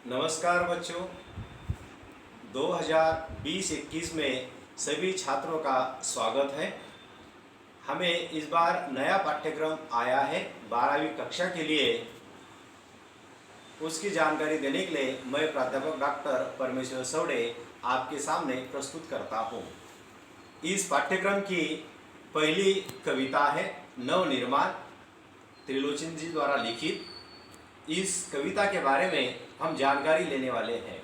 नमस्कार बच्चों। 2020-21 में सभी छात्रों का स्वागत है। हमें इस बार नया पाठ्यक्रम आया है 12वीं कक्षा के लिए। उसकी जानकारी देने के लिए मैं प्राध्यापक डॉक्टर परमेश्वर सौड़े आपके सामने प्रस्तुत करता हूँ। इस पाठ्यक्रम की पहली कविता है नवनिर्माण, त्रिलोचन जी द्वारा लिखित। इस कविता के बारे में हम जानकारी लेने वाले हैं।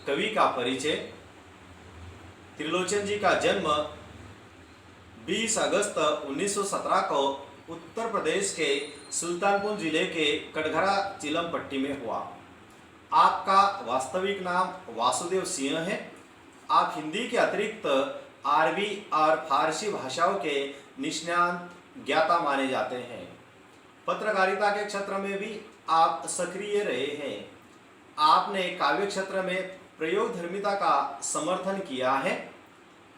कवि का परिचय। त्रिलोचन जी का जन्म 20 अगस्त 1917 को उत्तर प्रदेश के सुल्तानपुर जिले के कटघरा चिलमपट्टी में हुआ। आपका वास्तविक नाम वासुदेव सिंह है। आप हिंदी के अतिरिक्त अरबी और फारसी भाषाओं के निष्णात ज्ञाता माने जाते हैं। पत्रकारिता के क्षेत्र में भी आप सक्रिय रहे हैं। आपने काव्य क्षेत्र में प्रयोगधर्मिता का समर्थन किया है।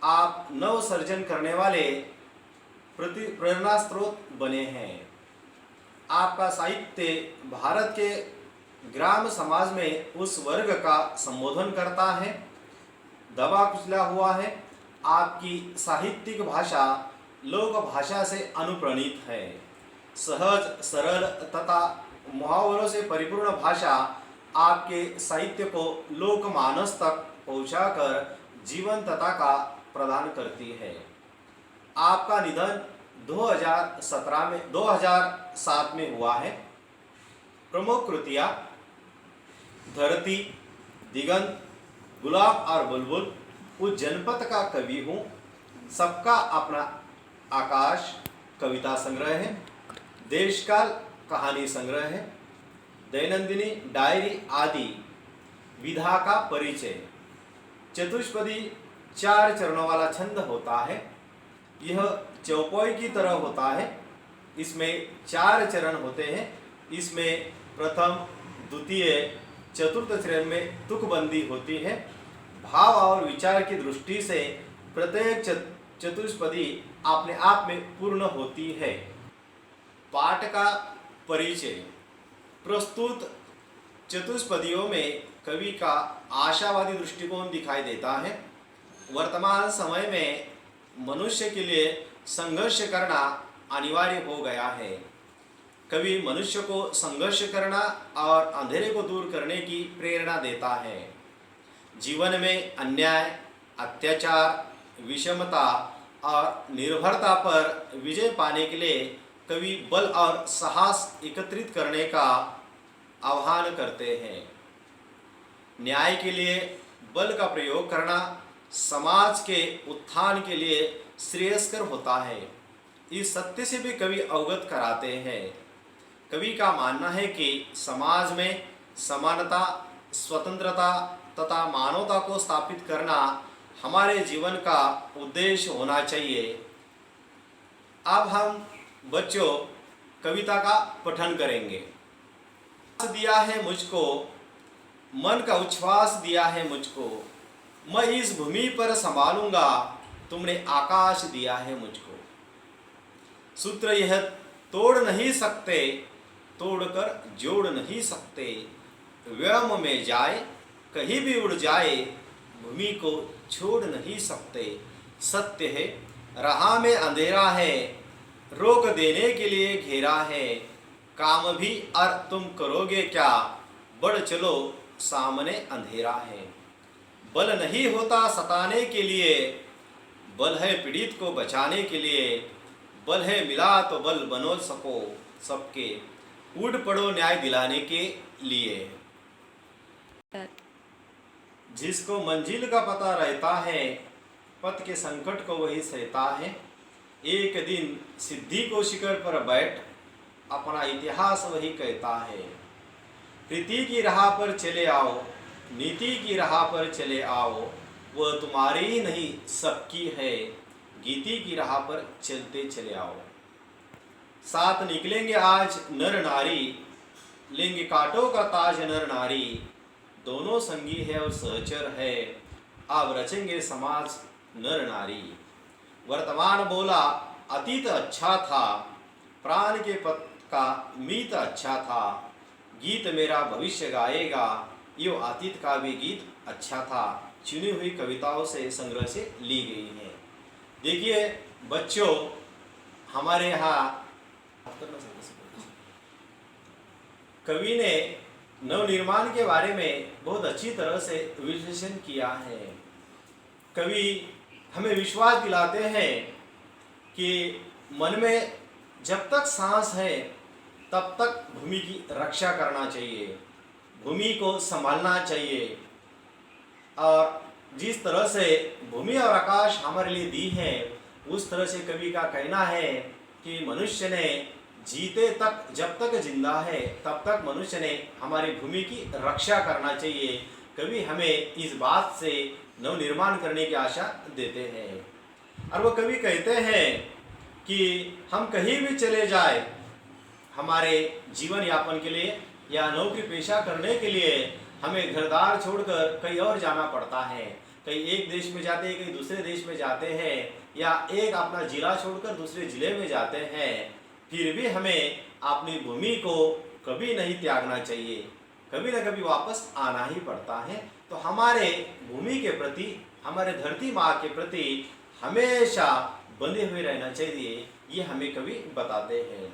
आप नव सर्जन करने वाले प्रेरणा स्रोत बने हैं। आपका साहित्य भारत के ग्राम समाज में उस वर्ग का संबोधन करता है, दबा कुचला हुआ है। आपकी साहित्यिक भाषा लोक भाषा से अनुप्राणित है। सहज, सरल तथा मुहावरों से परिपूर्ण भाषा आपके साहित्य को लोकमानस तक पहुंचाकर जीवंतता का प्रदान करती है। आपका निधन 2007 में हुआ है। प्रमुख कृतियाँ: धरती, दिगंत, गुलाब और बुलबुल, उस जनपद का कवि हूँ, सबका अपना आकाश कविता संग्रह है, देशकाल कहानी संग्रह है, दैनंदिनी डायरी आदि। विधा का परिचय। चतुष्पदी 4 चरणों वाला छंद होता है। यह चौपाई की तरह होता है। इसमें 4 चरण होते हैं। इसमें प्रथम, द्वितीय, चतुर्थ चरण में तुकबंदी होती है। भाव और विचार की दृष्टि से प्रत्येक चतुष्पदी अपने आप में पूर्ण होती है। पाठ का परिचय। प्रस्तुत चतुष्पदियों में कवि का आशावादी दृष्टिकोण दिखाई देता है। वर्तमान समय में मनुष्य के लिए संघर्ष करना अनिवार्य हो गया है। कवि मनुष्य को संघर्ष करना और अंधेरे को दूर करने की प्रेरणा देता है। जीवन में अन्याय, अत्याचार, विषमता और निर्भरता पर विजय पाने के लिए कवि बल और साहस एकत्रित करने का आह्वान करते हैं। न्याय के लिए बल का प्रयोग करना समाज के उत्थान के लिए श्रेयस्कर होता है। इस सत्य से भी कवि अवगत कराते हैं। कवि का मानना है कि समाज में समानता, स्वतंत्रता तथा मानवता को स्थापित करना हमारे जीवन का उद्देश्य होना चाहिए। अब हम बच्चों कविता का पठन करेंगे। दिया है मुझको, मन का उच्छ्वास दिया है मुझको, मैं इस भूमि पर संभालूंगा, तुमने आकाश दिया है मुझको। सूत्र यह तोड़ नहीं सकते, तोड़कर जोड़ नहीं सकते, व्योम में जाए कहीं भी उड़ जाए, भूमि को छोड़ नहीं सकते। सत्य है राह में अंधेरा है, रोक देने के लिए घेरा है, काम भी और तुम करोगे क्या, बढ़ चलो सामने अंधेरा है। बल नहीं होता सताने के लिए, बल है पीड़ित को बचाने के लिए, बल है मिला तो बल बनो सको सबके, उड़ पड़ो न्याय दिलाने के लिए। जिसको मंजिल का पता रहता है, पथ के संकट को वही सहता है। एक दिन सिद्धि को शिखर पर बैठ, अपना इतिहास वही कहता है। प्रीति की राह पर चले आओ, नीति की राह पर चले आओ, वह तुम्हारी ही नहीं सबकी है, गीति की राह पर चलते चले आओ। साथ निकलेंगे आज नर नारी, लेंगे कांटों का ताज नर नारी, दोनों संगी है और सहचर है, अब रचेंगे समाज नर नारी। वर्तमान बोला अतीत अच्छा था, प्राण के पथ का मीत अच्छा था, गीत मेरा भविष्य गाएगा, यो अतीत का भी गीत अच्छा था, चुनी हुई कविताओं से संग्रह से ली गई है। देखिए बच्चों, हमारे यहाँ कवि ने नवनिर्माण के बारे में बहुत अच्छी तरह से विश्लेषण किया है। कवि हमें विश्वास दिलाते हैं कि मन में जब तक सांस है तब तक भूमि की रक्षा करना चाहिए, भूमि को संभालना चाहिए। और जिस तरह से भूमि और आकाश हमारे लिए दी है, उस तरह से कवि का कहना है कि मनुष्य ने जीते तक, जब तक जिंदा है तब तक मनुष्य ने हमारी भूमि की रक्षा करना चाहिए। कवि हमें इस बात से नवनिर्माण करने की आशा देते हैं। और वो कवि कहते हैं कि हम कहीं भी चले जाए, हमारे जीवन यापन के लिए या नौकरी पेशा करने के लिए हमें घरदार छोड़कर कहीं और जाना पड़ता है। कहीं एक देश में जाते हैं, कहीं दूसरे देश में जाते हैं, या एक अपना जिला छोड़कर दूसरे जिले में जाते हैं, फिर भी हमें अपनी भूमि को कभी नहीं त्यागना चाहिए, कभी न कभी वापस आना ही पड़ता है। तो हमारे भूमि के प्रति, हमारे धरती माँ के प्रति हमेशा बंधे हुए रहना चाहिए, ये हमें कवि बताते हैं।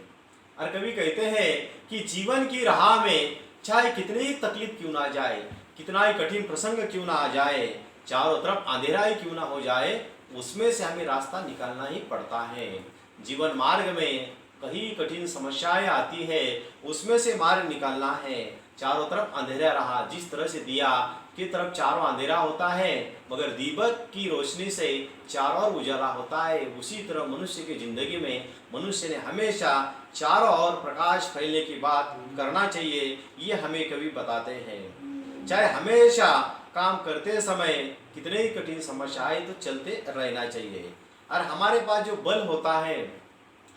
और कवि कहते हैं कि जीवन की राह में चाहे कितनी ही तकलीफ क्यों ना जाए, कितना ही कठिन प्रसंग क्यों ना आ जाए, चारों तरफ अंधेरा ही क्यों ना हो जाए, उसमें से हमें रास्ता निकालना ही पड़ता है। जीवन मार्ग में कहीं कठिन समस्याएं आती है, उसमें से मार्ग निकालना है। चारों तरफ अंधेरा रहा, जिस तरह से दिया की तरफ चारों अंधेरा होता है, मगर दीपक की रोशनी से चारों ओर उजाला होता है, उसी तरह मनुष्य की जिंदगी में मनुष्य ने हमेशा चारों ओर प्रकाश फैलने की बात करना चाहिए, ये हमें कवि बताते हैं। चाहे हमेशा काम करते समय कितने ही कठिन समस्याएं तो चलते रहना चाहिए। और हमारे पास जो बल होता है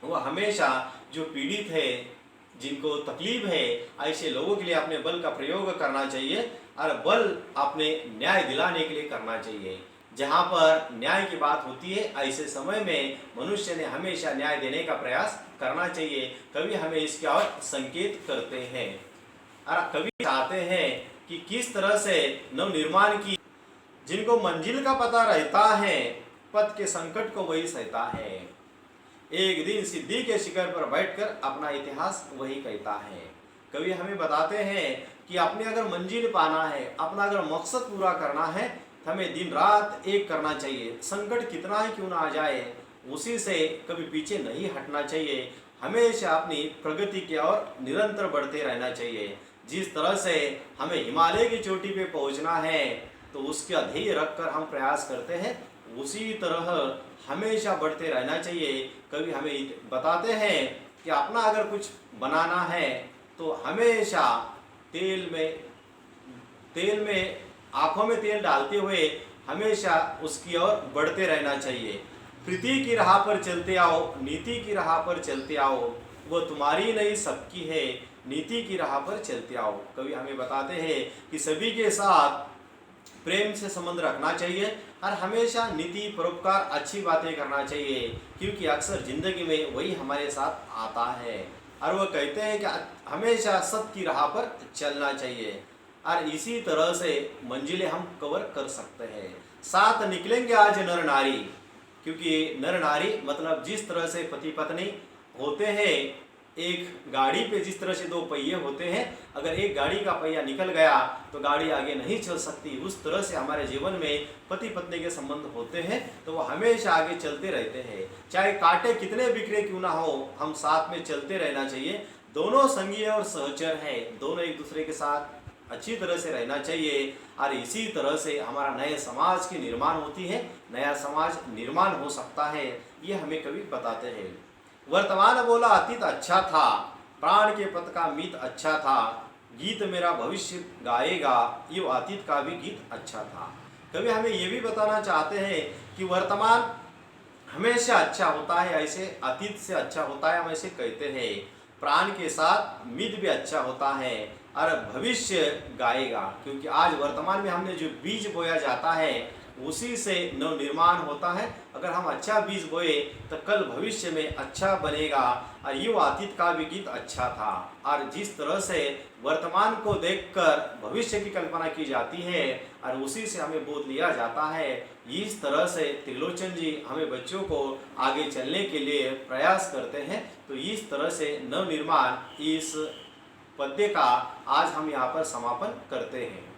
वो हमेशा जो पीड़ित है, जिनको तकलीफ है, ऐसे लोगों के लिए अपने बल का प्रयोग करना चाहिए। और बल अपने न्याय दिलाने के लिए करना चाहिए। जहाँ पर न्याय की बात होती है, ऐसे समय में मनुष्य ने हमेशा न्याय देने का प्रयास करना चाहिए। कवि हमें इसके और संकेत करते हैं। और कवि चाहते हैं कि किस तरह से नवनिर्माण की, जिनको मंजिल का पता रहता है, पथ के संकट को वही सहता है। एक दिन सिद्धि के शिखर पर बैठकर अपना इतिहास वही कहता है। कवि हमें बताते हैं कि अपने अगर मंजिल पाना है, अपना अगर मकसद पूरा करना है, तो हमें दिन रात एक करना चाहिए। संकट कितना ही क्यों ना आ जाए, उसी से कभी पीछे नहीं हटना चाहिए। हमेशा अपनी प्रगति की ओर निरंतर बढ़ते रहना चाहिए। जिस तरह से हमें हिमालय की चोटी पे पहुंचना है, तो उसका ध्येय रखकर हम प्रयास करते हैं, उसी तरह हमेशा बढ़ते रहना चाहिए। कभी हमें बताते हैं कि अपना अगर कुछ बनाना है तो हमेशा तेल में आंखों में तेल डालते हुए हमेशा उसकी ओर बढ़ते रहना चाहिए। प्रीति की राह पर चलते आओ, नीति की राह पर चलते आओ, वो तुम्हारी नहीं सबकी है, नीति की राह पर चलते आओ। कवि हमें बताते हैं कि सभी के साथ प्रेम से संबंध रखना चाहिए और हमेशा नीति, परोपकार, अच्छी बातें करना चाहिए, क्योंकि अक्सर जिंदगी में वही हमारे साथ आता है। और वो कहते हैं कि हमेशा सत्य की राह पर चलना चाहिए, और इसी तरह से मंजिलें हम कवर कर सकते हैं। साथ निकलेंगे आज नर नारी, क्योंकि नर नारी मतलब जिस तरह से पति पत्नी होते हैं, एक गाड़ी पे जिस तरह से दो पहिए होते हैं, अगर एक गाड़ी का पहिया निकल गया तो गाड़ी आगे नहीं चल सकती। उस तरह से हमारे जीवन में पति पत्नी के संबंध होते हैं, तो वो हमेशा आगे चलते रहते हैं। चाहे कांटे कितने बिखरे क्यों ना हो, हम साथ में चलते रहना चाहिए। दोनों संगी और सहचर हैं, दोनों एक दूसरे के साथ अच्छी तरह से रहना चाहिए, और इसी तरह से हमारा नए समाज की निर्माण होती है, नया समाज निर्माण हो सकता है। ये हमें कवि बताते हैं। वर्तमान बोला अतीत अच्छा था, प्राण के पथ का मीत अच्छा था, गीत मेरा भविष्य गाएगा, ये अतीत का भी गीत अच्छा था। कभी हमें ये भी बताना चाहते हैं कि वर्तमान हमेशा अच्छा होता है, ऐसे अतीत से अच्छा होता है, हम ऐसे कहते हैं। प्राण के साथ मीत भी अच्छा होता है, और भविष्य गाएगा, क्योंकि आज वर्तमान में हमने जो बीज बोया जाता है, उसी से नव निर्माण होता है। अगर हम अच्छा बीज बोए तो कल भविष्य में अच्छा बनेगा। और यो अतीत का भी गीत अच्छा था। और जिस तरह से वर्तमान को देखकर भविष्य की कल्पना की जाती है और उसी से हमें बोध लिया जाता है, इस तरह से त्रिलोचन जी हमें बच्चों को आगे चलने के लिए प्रयास करते हैं। तो इस तरह से नव निर्माण इस पद्य का आज हम यहाँ पर समापन करते हैं।